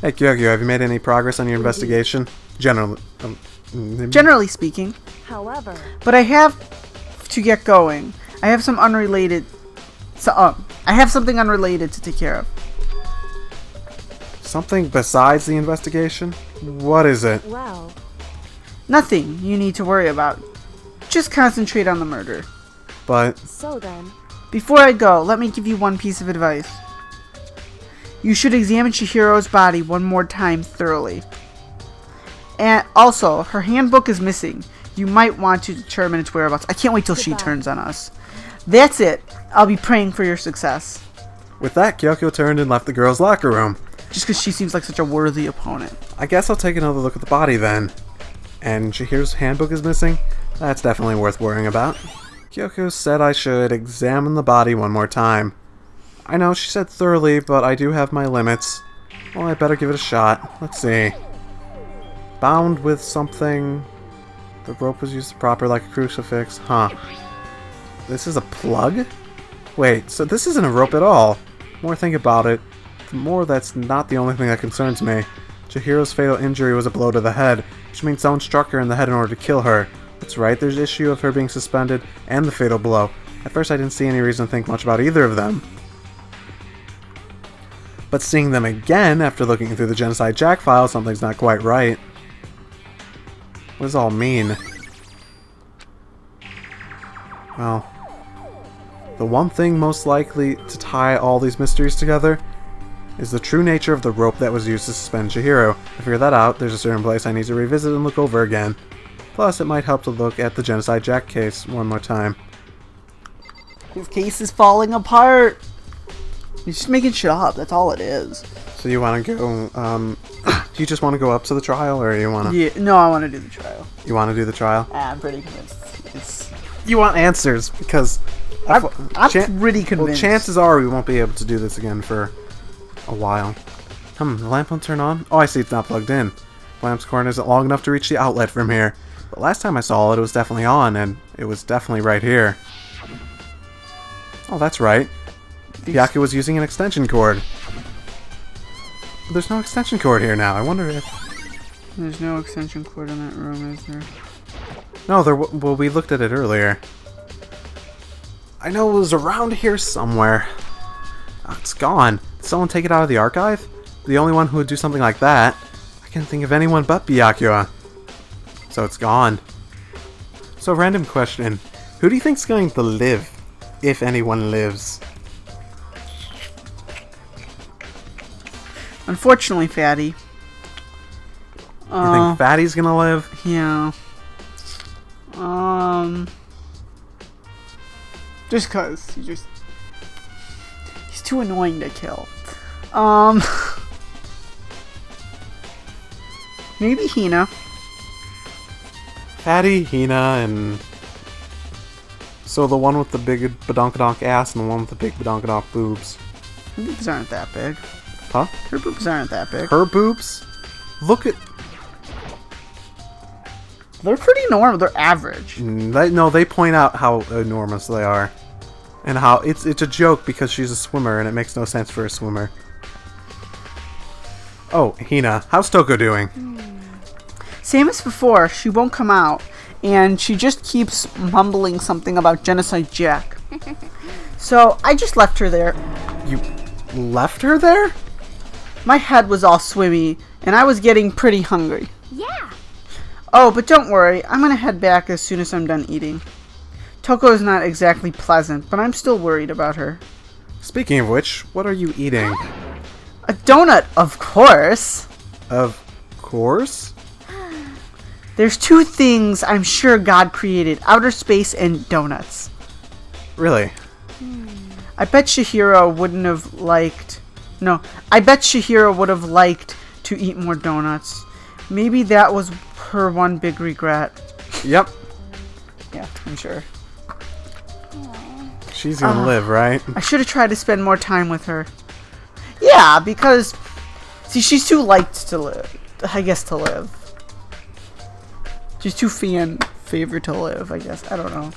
Hey, Kyogyo, have you made any progress on your investigation? Generally speaking. However, But I have to get going. I have some unrelated... I have something unrelated to take care of. Something besides the investigation? What is it? well, Nothing you need to worry about. Just concentrate on the murder. But so then, Before I go, let me give you one piece of advice. You should examine Chihiro's body one more time thoroughly. And also, her handbook is missing. You might want to determine its whereabouts. I can't wait till she Goodbye. turns on us. That's it. I'll be praying for your success. with that, Kyoko turned and left the girls' locker room. Just because she seems like such a worthy opponent. I guess I'll take another look at the body then. And Chihiro's handbook is missing? That's definitely worth worrying about. Kyoko said I should examine the body one more time. I know she said thoroughly, but I do have my limits. Well, I better give it a shot. Let's see. Bound with something. The rope was used proper like a crucifix. Huh. This is a plug? Wait, so this isn't a rope at all. The more I think about it, the more that's not the only thing that concerns me. Chihiro's fatal injury was a blow to the head, which means someone struck her in the head in order to kill her. That's right, there's the issue of her being suspended and the fatal blow. At first I didn't see any reason to think much about either of them. But seeing them again after looking through the Genocide Jack file, something's not quite right. What does it all mean? Well, the one thing most likely to tie all these mysteries together is the true nature of the rope that was used to suspend Chihiro. To figure that out, there's a certain place I need to revisit and look over again. Plus, it might help to look at the Genocide Jack case one more time. His case is falling apart. He's just making shit up. That's all it is. So you want to go, do you just want to go up to the trial, or you want to... Yeah, no, I want to do the trial. You want to do the trial? I'm pretty convinced. You want answers, because... I'm pretty convinced. Well, chances are we won't be able to do this again for a while. The lamp won't turn on? Oh, I see, it's not plugged in. The lamp's cord isn't long enough to reach the outlet from here. But last time I saw it, it was definitely on, and it was definitely right here. Oh, that's right. Byaku was using an extension cord. There's no extension cord here now. I wonder if... There's no extension cord in that room, is there? No, well, we looked at it earlier. I know it was around here somewhere. Oh, it's gone. Did someone take it out of the archive? The only one who would do something like that. I can't think of anyone but Byakuya. So it's gone. So, random question. Who do you think's going to live? If anyone lives. Unfortunately, Fatty. You think Fatty's gonna live? Yeah. Just cause he's too annoying to kill. Maybe Hina. Fatty, Hina, and... So the one with the big badonkadonk ass and the one with the big badonkadonk boobs. Her boobs aren't that big. Huh? Her boobs aren't that big. Her boobs? Look at... They're pretty normal. They're average. No, they point out how enormous they are. And how it's a joke because she's a swimmer and it makes no sense for a swimmer. Oh, Hina. How's Toko doing? Same as before, she won't come out, and she just keeps mumbling something about Genocide Jack. So I just left her there. You left her there? My head was all swimmy, and I was getting pretty hungry. Yeah. Oh, but don't worry, I'm gonna head back as soon as I'm done eating. Toko is not exactly pleasant, but I'm still worried about her. Speaking of which, what are you eating? A donut, of course! Of course? There's two things I'm sure God created, outer space and donuts. Really? I bet Chihiro wouldn't have liked... No, I bet Chihiro would have liked to eat more donuts. Maybe that was her one big regret. Yep. Yeah, I'm sure. She's gonna live, right? I should have tried to spend more time with her. Yeah, because... See, she's too liked to live. I guess to live. She's too fan favorite to live, I guess. I don't know.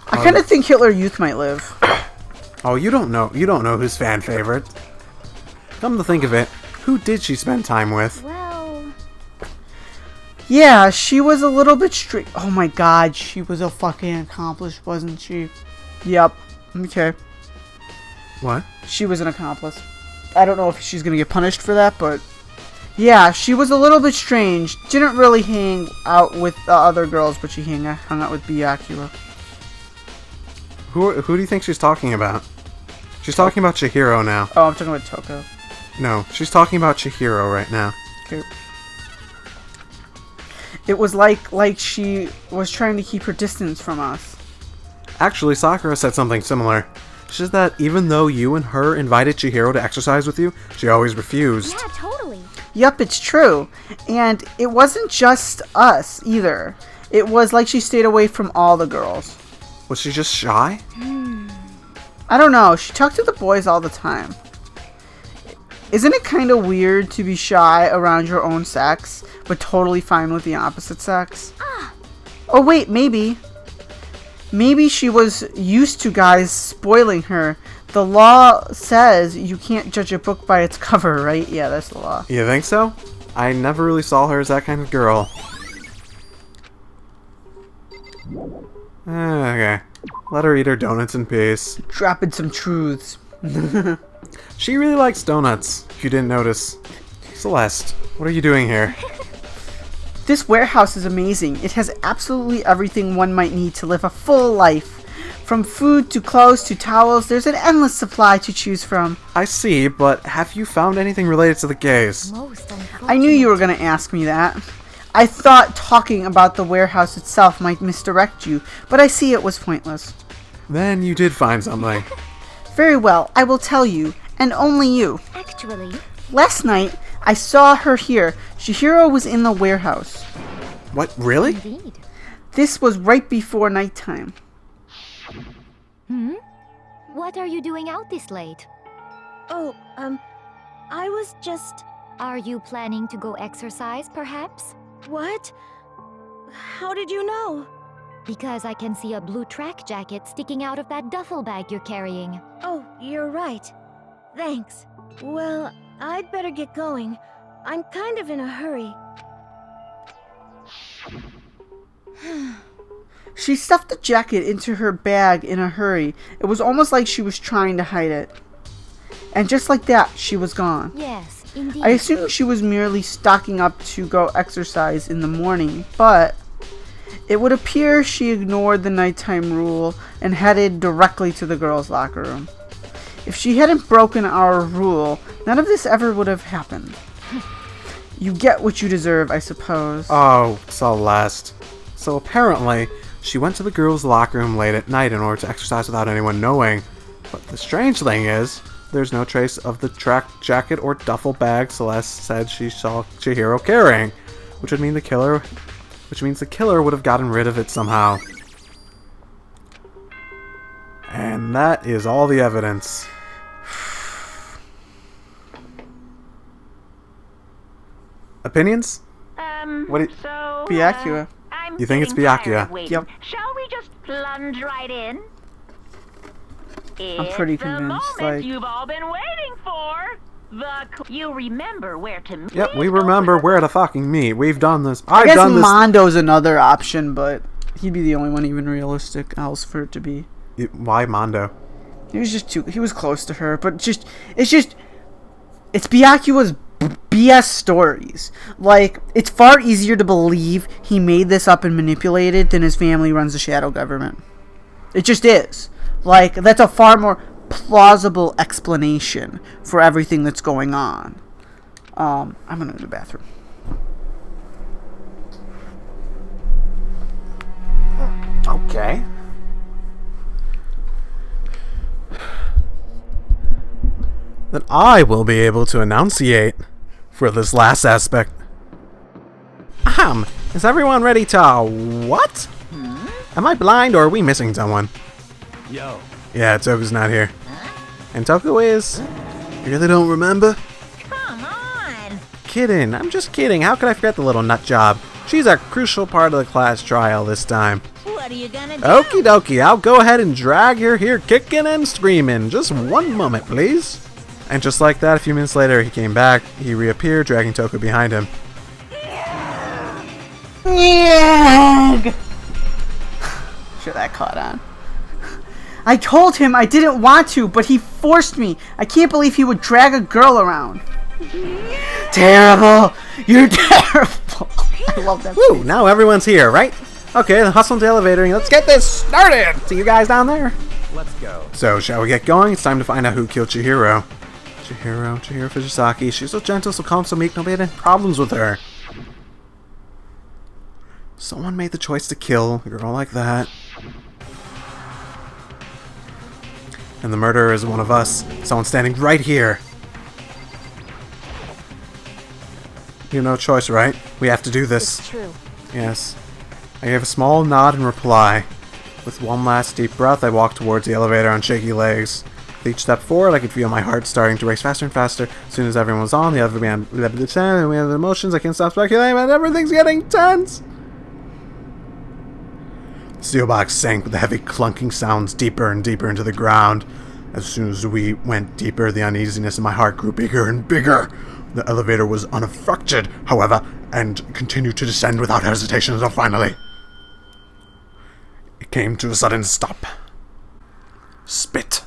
I kind of think Hitler Youth might live. Oh, you don't know. You don't know who's fan favorite. Come to think of it, who did she spend time with? Well, Yeah, she was a little bit strict. Oh my god, she was a fucking accomplice, wasn't she? Yep. Okay. What? She was an accomplice. I don't know if she's gonna get punished for that, but... Yeah, she was a little bit strange. Didn't really hang out with the other girls, but she hung out with Byakuya. Who do you think she's talking about? She's talking about Chihiro now. Oh, I'm talking about Toko. No, she's talking about Chihiro right now. Okay. It was like she was trying to keep her distance from us. Actually, Sakura said something similar. She said that even though you and her invited Chihiro to exercise with you, she always refused. yeah, totally. Yup, it's true. And it wasn't just us, either. It was like she stayed away from all the girls. Was she just shy? I don't know, she talked to the boys all the time. Isn't it kind of weird to be shy around your own sex, but totally fine with the opposite sex? Oh wait, maybe. Maybe she was used to guys spoiling her. The law says you can't judge a book by its cover, right? Yeah, that's the law. You think so? I never really saw her as that kind of girl. Okay. Let her eat her donuts in peace. Dropping some truths. She really likes donuts, if you didn't notice. Celeste, what are you doing here? This warehouse is amazing. It has absolutely everything one might need to live a full life. From food to clothes to towels, there's an endless supply to choose from. I see, but have you found anything related to the gays? Most I knew you were going to ask me that. I thought talking about the warehouse itself might misdirect you, but I see it was pointless. Then you did find something. Very well, I will tell you, and only you. Actually, Last night, I saw her here. Chihiro was in the warehouse. What, really? indeed. This was right before nighttime. What are you doing out this late? Oh, I was just... Are you planning to go exercise, perhaps? What? How did you know? Because I can see a blue track jacket sticking out of that duffel bag you're carrying. Oh, you're right. Thanks. Well, I'd better get going. I'm kind of in a hurry. She stuffed the jacket into her bag in a hurry. It was almost like she was trying to hide it. And just like that, she was gone. Yes, indeed. I assumed she was merely stocking up to go exercise in the morning, but it would appear she ignored the nighttime rule and headed directly to the girls' locker room. If she hadn't broken our rule, none of this ever would have happened. You get what you deserve, I suppose. Oh, Celeste. So apparently, she went to the girls' locker room late at night in order to exercise without anyone knowing. But the strange thing is, there's no trace of the track jacket or duffel bag Celeste said she saw Chihiro carrying, which means the killer would have gotten rid of it somehow. And that is all the evidence. Opinions? What do you- So, Byakuya. I'm You think it's getting tired Byakuya? of waiting. Yep. Shall we just plunge right in? I'm pretty It's the convinced, moment like- you've all been waiting for. You remember where to meet? Yep, we remember where to fucking meet. We've done this. I I've guess done this. Mondo's another option, but he'd be the only one even realistic else for it to be. Why Mondo? He was just too. He was close to her, but it's Byakuya's BS stories. Like, it's far easier to believe he made this up and manipulated than his family runs the shadow government. It just is. Like, that's a far more plausible explanation for everything that's going on. I'm gonna go to the bathroom. Okay. Then I will be able to enunciate for this last aspect. Is everyone ready to what? Am I blind or are we missing someone? Yo. Yeah, Toku's not here. And Toku is? You really don't remember? Come on. Kidding, I'm just kidding. How could I forget the little nut job? She's a crucial part of the class trial this time. What are you gonna do? Okie dokie, I'll go ahead and drag her here kicking and screaming. Just one moment, please. And just like that, a few minutes later, he came back. He reappeared, dragging Toku behind him. Sure, that caught on. I told him I didn't want to, but he forced me. I can't believe he would drag a girl around. Terrible. You're terrible. I love that. Woo, now everyone's here, right? Okay, then hustle into the elevator and let's get this started. See you guys down there. Let's go. So, shall we get going? It's time to find out who killed Chihiro. Chihiro Fujisaki. She's so gentle, so calm, so meek. Nobody had any problems with her. Someone made the choice to kill a girl like that. And the murderer is one of us. Someone standing right here. You have no choice, right? We have to do this. It's true. Yes. I gave a small nod in reply. With one last deep breath, I walked towards the elevator on shaky legs. With each step forward, I could feel my heart starting to race faster and faster. As soon as everyone was on, the other began we had the emotions. I can't stop speculating, but everything's getting tense. The steel box sank with the heavy clunking sounds deeper and deeper into the ground. As soon as we went deeper, the uneasiness in my heart grew bigger and bigger. The elevator was unaffected, however, and continued to descend without hesitation until finally it came to a sudden stop. Spit.